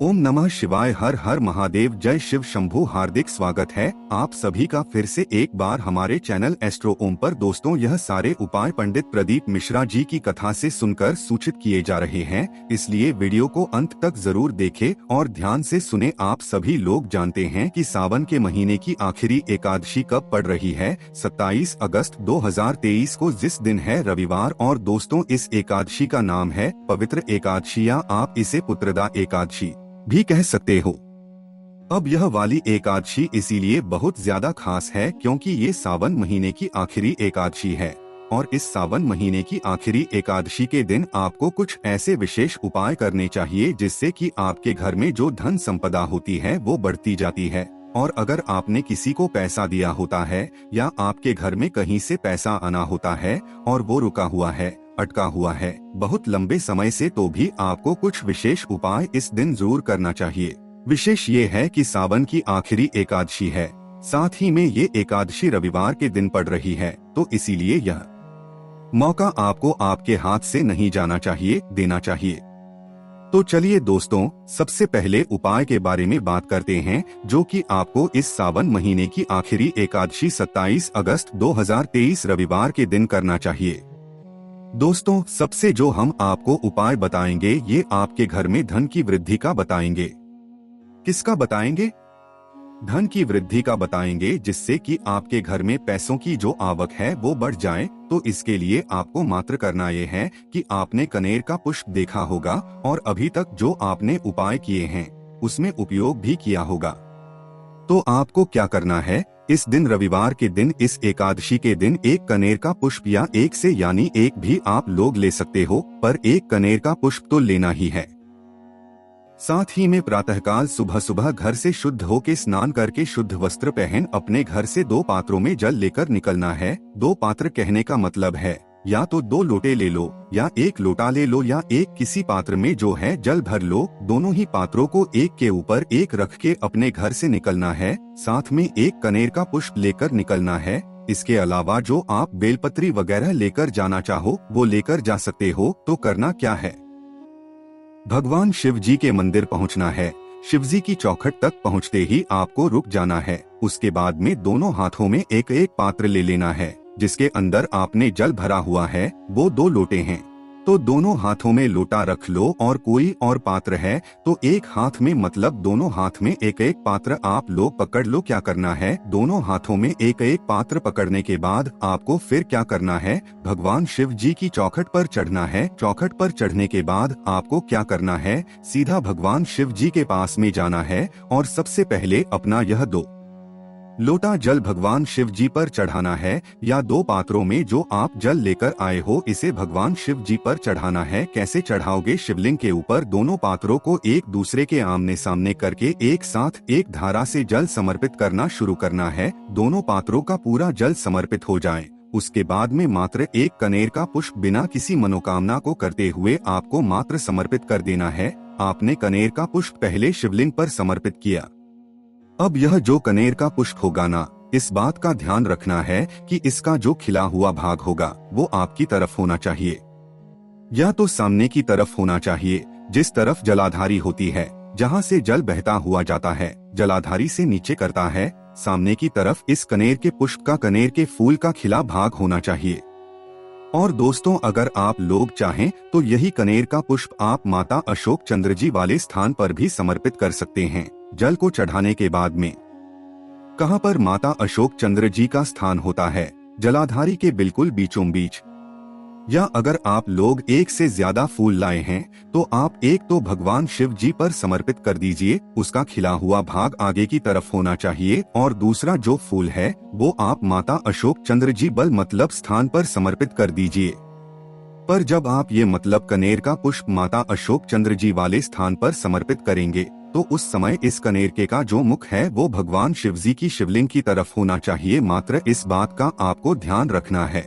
ओम नमः शिवाय। हर हर महादेव। जय शिव शंभू। हार्दिक स्वागत है आप सभी का फिर से एक बार हमारे चैनल एस्ट्रो ओम पर। दोस्तों, यह सारे उपाय पंडित प्रदीप मिश्रा जी की कथा से सुनकर सूचित किए जा रहे हैं, इसलिए वीडियो को अंत तक जरूर देखें और ध्यान से सुने। आप सभी लोग जानते हैं कि सावन के महीने की आखिरी एकादशी कब पड़ रही है। 27 अगस्त 2023 को, जिस दिन है रविवार। और दोस्तों, इस एकादशी का नाम है पवित्र एकादशी, या आप इसे पुत्रदा एकादशी भी कह सकते हो। अब यह वाली एकादशी इसीलिए बहुत ज्यादा खास है क्योंकि ये सावन महीने की आखिरी एकादशी है। और इस सावन महीने की आखिरी एकादशी के दिन आपको कुछ ऐसे विशेष उपाय करने चाहिए जिससे कि आपके घर में जो धन संपदा होती है वो बढ़ती जाती है। और अगर आपने किसी को पैसा दिया होता है या आपके घर में कहीं से पैसा आना होता है और वो रुका हुआ है, अटका हुआ है बहुत लंबे समय से, तो भी आपको कुछ विशेष उपाय इस दिन जरूर करना चाहिए। विशेष ये है कि सावन की आखिरी एकादशी है, साथ ही में ये एकादशी रविवार के दिन पड़ रही है, तो इसीलिए यह मौका आपको आपके हाथ से नहीं जाना चाहिए, देना चाहिए। तो चलिए दोस्तों, सबसे पहले उपाय के बारे में बात करते हैं जो कि आपको इस सावन महीने की आखिरी एकादशी 27 अगस्त 2023 रविवार के दिन करना चाहिए। दोस्तों, सबसे जो हम आपको उपाय बताएंगे ये आपके घर में धन की वृद्धि का बताएंगे। किसका बताएंगे? धन की वृद्धि का बताएंगे, जिससे कि आपके घर में पैसों की जो आवक है वो बढ़ जाए। तो इसके लिए आपको मात्र करना ये है कि आपने कनेर का पुष्प देखा होगा और अभी तक जो आपने उपाय किए हैं उसमें उपयोग भी किया होगा। तो आपको क्या करना है, इस दिन रविवार के दिन, इस एकादशी के दिन एक कनेर का पुष्प, या एक से यानी एक भी आप लोग ले सकते हो, पर एक कनेर का पुष्प तो लेना ही है। साथ ही में प्रातःकाल सुबह सुबह घर से शुद्ध होके स्नान करके शुद्ध वस्त्र पहन अपने घर से 2 पात्रों में जल लेकर निकलना है। 2 पात्र कहने का मतलब है या तो 2 लोटे ले लो या 1 लोटा ले लो या एक किसी पात्र में जो है जल भर लो। दोनों ही पात्रों को एक के ऊपर एक रख के अपने घर से निकलना है। साथ में एक कनेर का पुष्प लेकर निकलना है। इसके अलावा जो आप बेलपत्री वगैरह लेकर जाना चाहो वो लेकर जा सकते हो। तो करना क्या है, भगवान शिव जी के मंदिर पहुंचना है। शिव जी की चौखट तक पहुंचते ही आपको रुक जाना है। उसके बाद में दोनों हाथों में एक एक पात्र ले लेना है जिसके अंदर आपने जल भरा हुआ है। वो 2 लोटे हैं तो दोनों हाथों में लोटा रख लो, और कोई और पात्र है तो एक हाथ में, मतलब दोनों हाथ में एक एक पात्र आप लोग पकड़ लो। क्या करना है, दोनों हाथों में एक एक पात्र पकड़ने के बाद आपको फिर क्या करना है, भगवान शिव जी की चौखट पर चढ़ना है। चौखट पर चढ़ने के बाद आपको क्या करना है, सीधा भगवान शिव जी के पास में जाना है और सबसे पहले अपना यह 2 लोटा जल भगवान शिव जी पर चढ़ाना है, या 2 पात्रों में जो आप जल लेकर आए हो इसे भगवान शिव जी पर चढ़ाना है। कैसे चढ़ाओगे, शिवलिंग के ऊपर दोनों पात्रों को एक दूसरे के आमने सामने करके एक साथ एक धारा से जल समर्पित करना शुरू करना है। दोनों पात्रों का पूरा जल समर्पित हो जाए, उसके बाद में मात्र एक कनेर का पुष्प बिना किसी मनोकामना को करते हुए आपको मात्र समर्पित कर देना है। आपने कनेर का पुष्प पहले शिवलिंग पर समर्पित किया। अब यह जो कनेर का पुष्प होगा ना, इस बात का ध्यान रखना है कि इसका जो खिला हुआ भाग होगा वो आपकी तरफ होना चाहिए, या तो सामने की तरफ होना चाहिए। जिस तरफ जलाधारी होती है, जहाँ से जल बहता हुआ जाता है, जलाधारी से नीचे करता है, सामने की तरफ इस कनेर के पुष्प का, कनेर के फूल का खिला भाग होना चाहिए। और दोस्तों, अगर आप लोग चाहें तो यही कनेर का पुष्प आप माता अशोक चंद्र जी वाले स्थान पर भी समर्पित कर सकते हैं। जल को चढ़ाने के बाद में कहां पर माता अशोक चंद्र जी का स्थान होता है, जलाधारी के बिल्कुल बीचों बीच। या अगर आप लोग एक से ज्यादा फूल लाए हैं तो आप एक तो भगवान शिव जी पर समर्पित कर दीजिए, उसका खिला हुआ भाग आगे की तरफ होना चाहिए, और दूसरा जो फूल है वो आप माता अशोक चंद्र जी बल मतलब स्थान पर समर्पित कर दीजिए। पर जब आप ये मतलब कनेर का पुष्प माता अशोक चंद्र जी वाले स्थान पर समर्पित करेंगे तो उस समय इस कनेर के का जो मुख है वो भगवान शिव जी की शिवलिंग की तरफ होना चाहिए। मात्र इस बात का आपको ध्यान रखना है।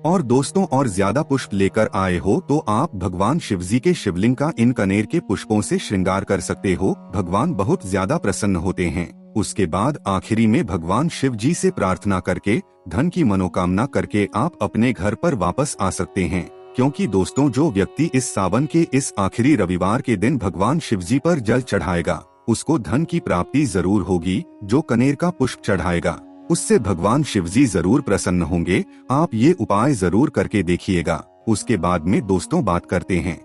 और दोस्तों, और ज्यादा पुष्प लेकर आए हो तो आप भगवान शिव जी के शिवलिंग का इन कनेर के पुष्पों से श्रृंगार कर सकते हो। भगवान बहुत ज्यादा प्रसन्न होते हैं। उसके बाद आखिरी में भगवान शिव जी से प्रार्थना करके, धन की मनोकामना करके आप अपने घर पर वापस आ सकते हैं। क्योंकि दोस्तों जो व्यक्ति इस सावन के इस आखिरी रविवार के दिन भगवान शिवजी पर जल चढ़ाएगा उसको धन की प्राप्ति जरूर होगी। जो कनेर का पुष्प चढ़ाएगा उससे भगवान शिवजी जरूर प्रसन्न होंगे। आप ये उपाय जरूर करके देखिएगा। उसके बाद में दोस्तों बात करते हैं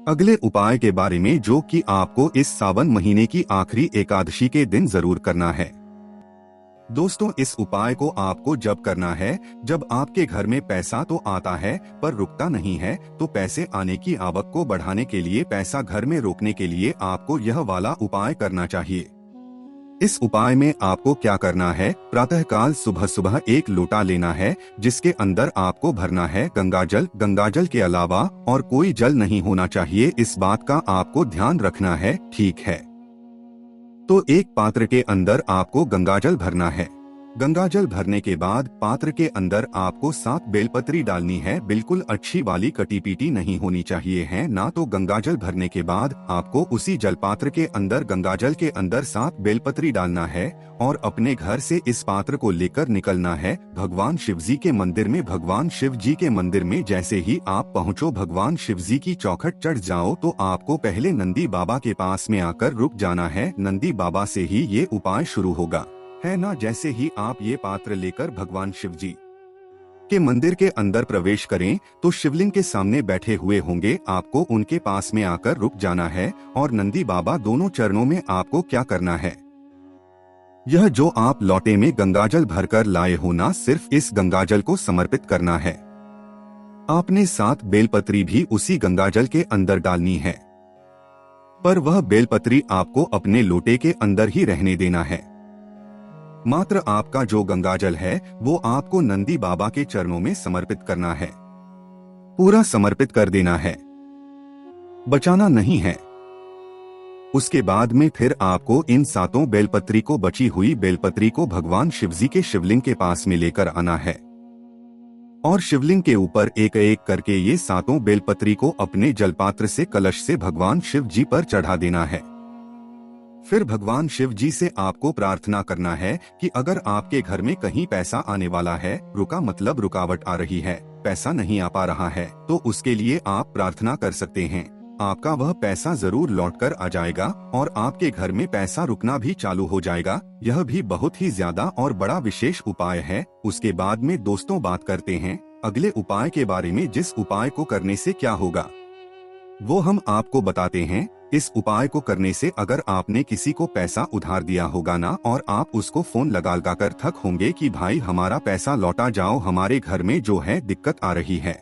अगले उपाय के बारे में, जो कि आपको इस सावन महीने की आखिरी एकादशी के दिन जरूर करना है। दोस्तों इस उपाय को आपको जब करना है जब आपके घर में पैसा तो आता है पर रुकता नहीं है, तो पैसे आने की आवक को बढ़ाने के लिए, पैसा घर में रोकने के लिए आपको यह वाला उपाय करना चाहिए। इस उपाय में आपको क्या करना है, प्रातःकाल सुबह सुबह एक लोटा लेना है जिसके अंदर आपको भरना है गंगाजल। गंगाजल के अलावा और कोई जल नहीं होना चाहिए, इस बात का आपको ध्यान रखना है, ठीक है। तो एक पात्र के अंदर आपको गंगाजल भरना है। गंगाजल भरने के बाद पात्र के अंदर आपको 7 बेलपत्री डालनी है, बिल्कुल अच्छी वाली कटी पीटी नहीं होनी चाहिए है ना। तो गंगाजल भरने के बाद आपको उसी जलपात्र के अंदर गंगाजल के अंदर 7 बेलपत्री डालना है और अपने घर से इस पात्र को लेकर निकलना है भगवान शिवजी के मंदिर में। भगवान शिव जी के मंदिर में जैसे ही आप पहुँचो, भगवान शिवजी की चौखट चढ़ जाओ, तो आपको पहले नंदी बाबा के पास में आकर रुक जाना है। नंदी बाबा से ही ये उपाय शुरू होगा, है ना। जैसे ही आप ये पात्र लेकर भगवान शिवजी के मंदिर के अंदर प्रवेश करें तो शिवलिंग के सामने बैठे हुए होंगे, आपको उनके पास में आकर रुक जाना है। और नंदी बाबा दोनों चरणों में आपको क्या करना है, यह जो आप लौटे में गंगाजल भरकर लाए हो ना, सिर्फ इस गंगाजल को समर्पित करना है। आपने 7 बेलपत्री भी उसी गंगाजल के अंदर डालनी है, पर वह बेलपत्री आपको अपने लोटे के अंदर ही रहने देना है। मात्र आपका जो गंगाजल है वो आपको नंदी बाबा के चरणों में समर्पित करना है, पूरा समर्पित कर देना है, बचाना नहीं है। उसके बाद में फिर आपको इन 7 बेलपत्री को, बची हुई बेलपत्री को भगवान शिवजी के शिवलिंग के पास में लेकर आना है और शिवलिंग के ऊपर एक एक करके ये 7 बेलपत्री को अपने जलपात्र से, कलश से भगवान शिव जी पर चढ़ा देना है। फिर भगवान शिव जी से आपको प्रार्थना करना है कि अगर आपके घर में कहीं पैसा आने वाला है, रुका मतलब रुकावट आ रही है, पैसा नहीं आ पा रहा है, तो उसके लिए आप प्रार्थना कर सकते हैं। आपका वह पैसा जरूर लौटकर आ जाएगा और आपके घर में पैसा रुकना भी चालू हो जाएगा। यह भी बहुत ही ज्यादा और बड़ा विशेष उपाय है। उसके बाद में दोस्तों बात करते हैं अगले उपाय के बारे में। जिस उपाय को करने से क्या होगा वो हम आपको बताते हैं। इस उपाय को करने से अगर आपने किसी को पैसा उधार दिया होगा ना, और आप उसको फोन लगा लगा कर थक होंगे कि भाई हमारा पैसा लौटा जाओ, हमारे घर में जो है दिक्कत आ रही है,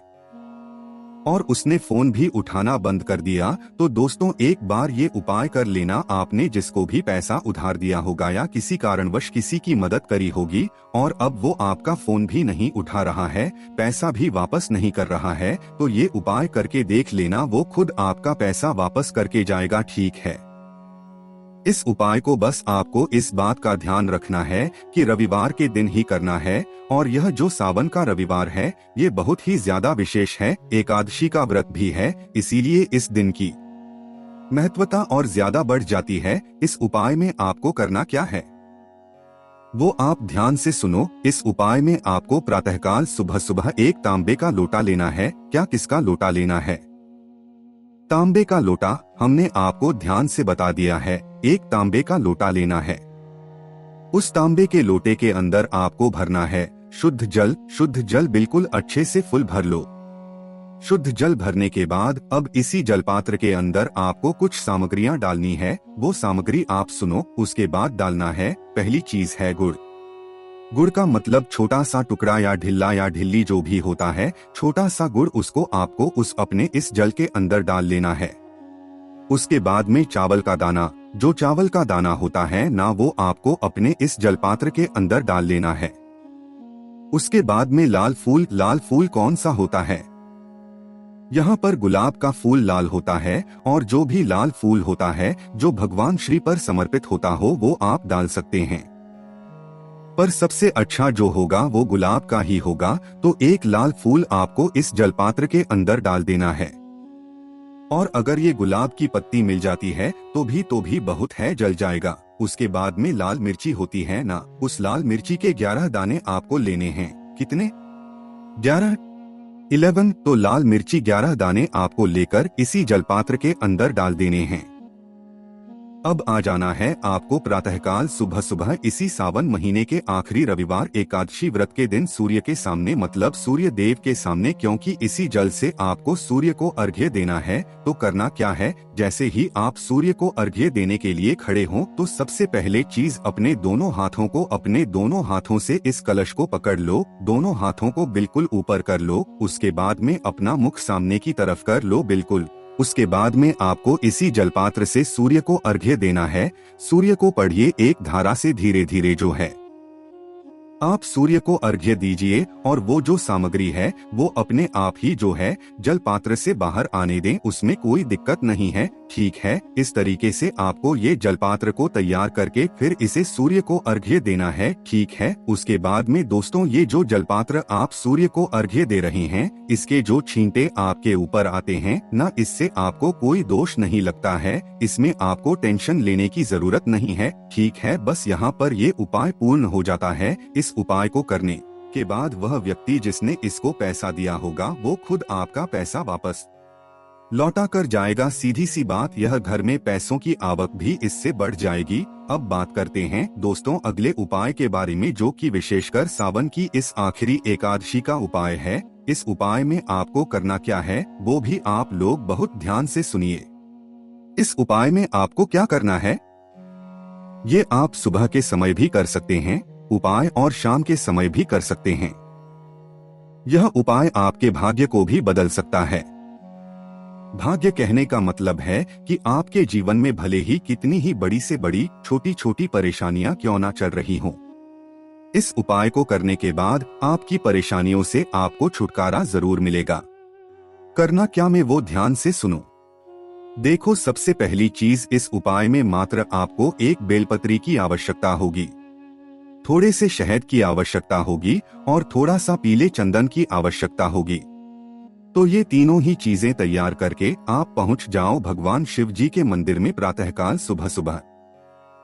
और उसने फोन भी उठाना बंद कर दिया, तो दोस्तों एक बार ये उपाय कर लेना। आपने जिसको भी पैसा उधार दिया होगा या किसी कारणवश किसी की मदद करी होगी और अब वो आपका फोन भी नहीं उठा रहा है, पैसा भी वापस नहीं कर रहा है, तो ये उपाय करके देख लेना, वो खुद आपका पैसा वापस करके जाएगा, ठीक है। इस उपाय को बस आपको इस बात का ध्यान रखना है कि रविवार के दिन ही करना है, और यह जो सावन का रविवार है ये बहुत ही ज्यादा विशेष है, एकादशी का व्रत भी है, इसीलिए इस दिन की महत्वता और ज्यादा बढ़ जाती है। इस उपाय में आपको करना क्या है वो आप ध्यान से सुनो। इस उपाय में आपको प्रातःकाल सुबह सुबह एक तांबे का लोटा लेना है। क्या किसका लोटा लेना है? तांबे का लोटा हमने आपको ध्यान से बता दिया है। एक तांबे का लोटा लेना है। उस तांबे के लोटे के अंदर आपको भरना है शुद्ध जल। शुद्ध जल बिल्कुल अच्छे से फुल भर लो। शुद्ध जल भरने के बाद अब इसी जलपात्र के अंदर आपको कुछ सामग्रियां डालनी है। वो सामग्री आप सुनो। उसके बाद डालना है, पहली चीज है गुड़। गुड़ का मतलब छोटा सा टुकड़ा या ढिल्ला या ढिल्ली जो भी होता है, छोटा सा गुड़, उसको आपको उस अपने इस जल के अंदर डाल लेना है। उसके बाद में चावल का दाना, जो चावल का दाना होता है ना, वो आपको अपने इस जलपात्र के अंदर डाल लेना है। उसके बाद में लाल फूल। लाल फूल कौन सा होता है? यहाँ पर गुलाब का फूल लाल होता है, और जो भी लाल फूल होता है जो भगवान श्री पर समर्पित होता हो वो आप डाल सकते हैं, पर सबसे अच्छा जो होगा वो गुलाब का ही होगा। तो एक लाल फूल आपको इस जलपात्र के अंदर डाल देना है, और अगर ये गुलाब की पत्ती मिल जाती है तो भी बहुत है, जल जाएगा। उसके बाद में लाल मिर्ची होती है ना, उस लाल मिर्ची के 11 दाने आपको लेने हैं। कितने? 11। 11 तो लाल मिर्ची 11 दाने आपको लेकर इसी जलपात्र के अंदर डाल देने हैं। अब आ जाना है आपको प्रातःकाल सुबह सुबह इसी सावन महीने के आखिरी रविवार एकादशी व्रत के दिन सूर्य के सामने मतलब सूर्य देव के सामने, क्योंकि इसी जल से आपको सूर्य को अर्घ्य देना है। तो करना क्या है, जैसे ही आप सूर्य को अर्घ्य देने के लिए खड़े हों तो सबसे पहले चीज अपने दोनों हाथों से इस कलश को पकड़ लो, दोनों हाथों को बिल्कुल ऊपर कर लो। उसके बाद में अपना मुख सामने की तरफ कर लो बिल्कुल। उसके बाद में आपको इसी जलपात्र से सूर्य को अर्घ्य देना है। सूर्य को पढ़िए एक धारा से धीरे धीरे जो है आप सूर्य को अर्घ्य दीजिए, और वो जो सामग्री है वो अपने आप ही जो है जल पात्र से बाहर आने दें, उसमें कोई दिक्कत नहीं है। ठीक है, इस तरीके से आपको ये जल पात्र को तैयार करके फिर इसे सूर्य को अर्घ्य देना है। ठीक है, उसके बाद में दोस्तों ये जो जल पात्र आप सूर्य को अर्घ्य दे रहे हैं, इसके जो छींटे आपके ऊपर आते हैं ना, इससे आपको कोई दोष नहीं लगता है, इसमें आपको टेंशन लेने की जरूरत नहीं है। ठीक है, बस यहाँ पर ये उपाय पूर्ण हो जाता है। इस उपाय को करने के बाद वह व्यक्ति जिसने इसको पैसा दिया होगा वो खुद आपका पैसा वापस लौटा कर जाएगा। सीधी सी बात, यह घर में पैसों की आवक भी इससे बढ़ जाएगी। अब बात करते हैं दोस्तों अगले उपाय के बारे में, जो कि विशेषकर सावन की इस आखिरी एकादशी का उपाय है। इस उपाय में आपको करना क्या है वो भी आप लोग बहुत ध्यान से सुनिए। इस उपाय में आपको क्या करना है, ये आप सुबह के समय भी कर सकते हैं उपाय, और शाम के समय भी कर सकते हैं। यह उपाय आपके भाग्य को भी बदल सकता है। भाग्य कहने का मतलब है कि आपके जीवन में भले ही कितनी ही बड़ी से बड़ी छोटी छोटी परेशानियां क्यों ना चल रही हों, इस उपाय को करने के बाद आपकी परेशानियों से आपको छुटकारा जरूर मिलेगा। करना क्या में वो ध्यान से सुनो। देखो, सबसे पहली चीज इस उपाय में मात्र आपको एक बेलपत्री की आवश्यकता होगी, थोड़े से शहद की आवश्यकता होगी और थोड़ा सा पीले चंदन की आवश्यकता होगी। तो ये तीनों ही चीजें तैयार करके आप पहुंच जाओ भगवान शिव जी के मंदिर में प्रातःकाल सुबह सुबह।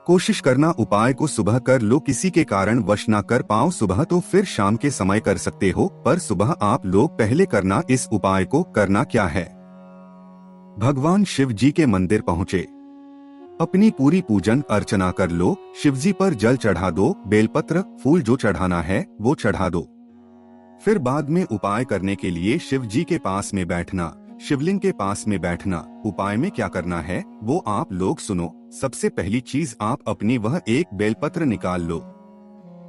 कोशिश करना उपाय को सुबह कर लो, किसी के कारण वश ना कर पाओ सुबह तो फिर शाम के समय कर सकते हो, पर सुबह आप लोग पहले करना। इस उपाय को करना क्या है, भगवान शिव जी के मंदिर पहुँचे, अपनी पूरी पूजन अर्चना कर लो, शिवजी पर जल चढ़ा दो, बेलपत्र फूल जो चढ़ाना है वो चढ़ा दो। फिर बाद में उपाय करने के लिए शिव जी के पास में बैठना, शिवलिंग के पास में बैठना। उपाय में क्या करना है वो आप लोग सुनो। सबसे पहली चीज आप अपनी वह एक बेलपत्र निकाल लो।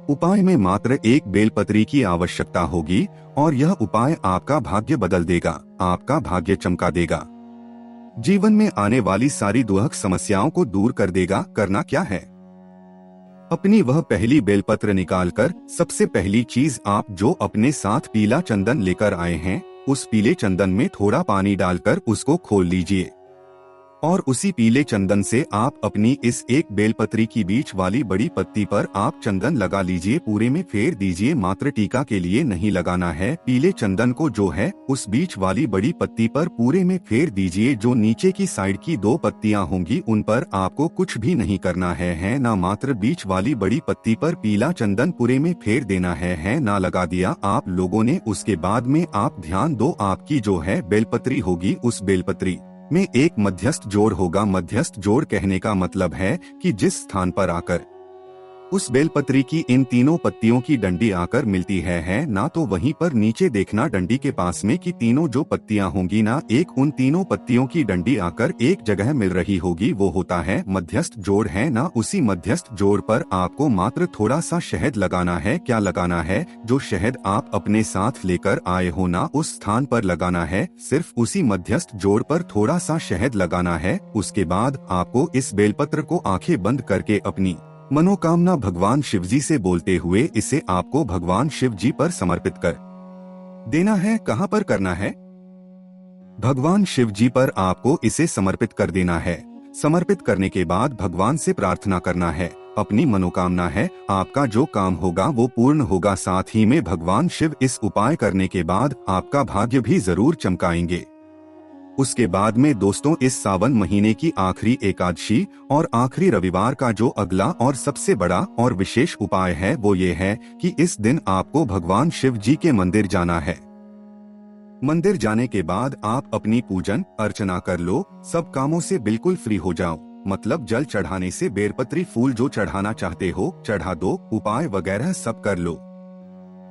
उपाय में मात्र एक बेलपत्री की आवश्यकता होगी और यह उपाय आपका भाग्य बदल देगा, आपका भाग्य चमका देगा, जीवन में आने वाली सारी दुख समस्याओं को दूर कर देगा। करना क्या है, अपनी वह पहली बेलपत्र निकालकर सबसे पहली चीज आप जो अपने साथ पीला चंदन लेकर आए हैं, उस पीले चंदन में थोड़ा पानी डालकर उसको खोल लीजिए, और उसी पीले चंदन से आप अपनी इस एक बेलपत्री की बीच वाली बड़ी पत्ती पर आप चंदन लगा लीजिए, पूरे में फेर दीजिए, मात्र टीका के लिए नहीं लगाना है। पीले चंदन को जो है उस बीच वाली बड़ी पत्ती पर पूरे में फेर दीजिए। जो नीचे की साइड की दो पत्तियां होंगी उन पर आपको कुछ भी नहीं करना है ना, मात्र बीच वाली बड़ी पत्ती पर पीला चंदन पूरे में फेर देना है ना। लगा दिया आप लोगों ने, उसके बाद में आप ध्यान दो, आपकी जो है बेलपत्री होगी, उस बेलपत्री में एक मध्यस्थ जोड़ होगा। मध्यस्थ जोड़ कहने का मतलब है कि जिस स्थान पर आकर उस बेलपत्री की इन तीनों पत्तियों की डंडी आकर मिलती है ना, तो वहीं पर नीचे देखना डंडी के पास में कि तीनों जो पत्तियां होंगी ना, एक उन तीनों पत्तियों की डंडी आकर एक जगह मिल रही होगी, वो होता है मध्यस्थ जोड़ है ना। उसी मध्यस्थ जोड़ पर आपको मात्र थोड़ा सा शहद लगाना है। क्या लगाना है, जो शहद आप अपने साथ लेकर आए हो ना, उस स्थान पर लगाना है, सिर्फ उसी मध्यस्थ जोड़ पर थोड़ा सा शहद लगाना है। उसके बाद आपको इस बेलपत्र को आंखें बंद करके अपनी मनोकामना भगवान शिवजी से बोलते हुए इसे आपको भगवान शिव जी पर समर्पित कर देना है। कहाँ पर करना है, भगवान शिव जी पर आपको इसे समर्पित कर देना है। समर्पित करने के बाद भगवान से प्रार्थना करना है, अपनी मनोकामना है, आपका जो काम होगा वो पूर्ण होगा। साथ ही में भगवान शिव इस उपाय करने के बाद आपका भाग्य भी जरूर चमकाएंगे। उसके बाद में दोस्तों इस सावन महीने की आखिरी एकादशी और आखिरी रविवार का जो अगला और सबसे बड़ा और विशेष उपाय है वो ये है कि इस दिन आपको भगवान शिव जी के मंदिर जाना है। मंदिर जाने के बाद आप अपनी पूजन अर्चना कर लो, सब कामों से बिल्कुल फ्री हो जाओ। मतलब जल चढ़ाने से बेलपत्री फूल जो चढ़ाना चाहते हो चढ़ा दो, उपाय वगैरह सब कर लो।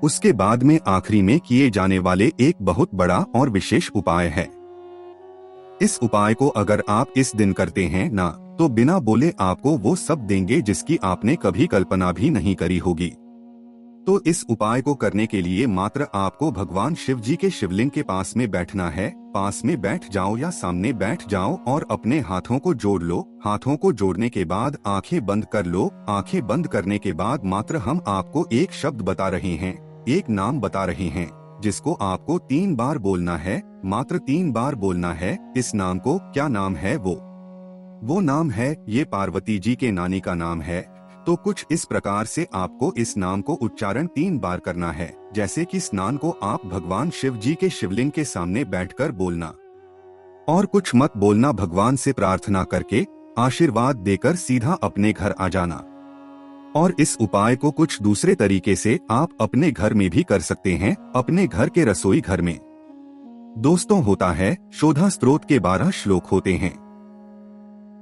उसके बाद में आखिरी में किए जाने वाले एक बहुत बड़ा और विशेष उपाय है। इस उपाय को अगर आप इस दिन करते हैं ना, तो बिना बोले आपको वो सब देंगे जिसकी आपने कभी कल्पना भी नहीं करी होगी। तो इस उपाय को करने के लिए मात्र आपको भगवान शिव जी के शिवलिंग के पास में बैठना है। पास में बैठ जाओ या सामने बैठ जाओ और अपने हाथों को जोड़ लो। हाथों को जोड़ने के बाद आंखें बंद कर लो। आंखें बंद करने के बाद मात्र हम आपको एक शब्द बता रहे हैं, एक नाम बता रहे हैं, जिसको आपको 3 बार बोलना है, मात्र 3 बार बोलना है। इस नाम को क्या नाम है? वो नाम है, ये पार्वती जी के नानी का नाम है। तो कुछ इस प्रकार से आपको इस नाम को उच्चारण 3 बार करना है, जैसे कि स्नान को आप भगवान शिव जी के शिवलिंग के सामने बैठकर बोलना। और कुछ मत बोलना, भगवान से प्रार्थना करके आशीर्वाद देकर सीधा अपने घर आ जाना। और इस उपाय को कुछ दूसरे तरीके से आप अपने घर में भी कर सकते हैं, अपने घर के रसोई घर में। दोस्तों, होता है शोधा स्तोत्र के 12 श्लोक होते हैं।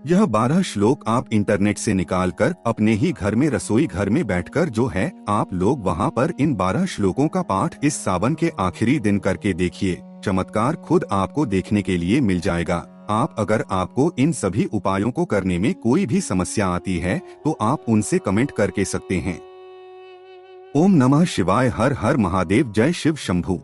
यह 12 श्लोक आप इंटरनेट से निकालकर अपने ही घर में रसोई घर में बैठकर जो है आप लोग वहां पर इन 12 श्लोकों का पाठ इस सावन के आखिरी दिन करके देखिए। चमत्कार खुद आपको देखने के लिए मिल जाएगा। अगर आपको इन सभी उपायों को करने में कोई भी समस्या आती है तो आप उनसे कमेंट करके सकते हैं। ओम नमः शिवाय। हर हर महादेव। जय शिव शंभू।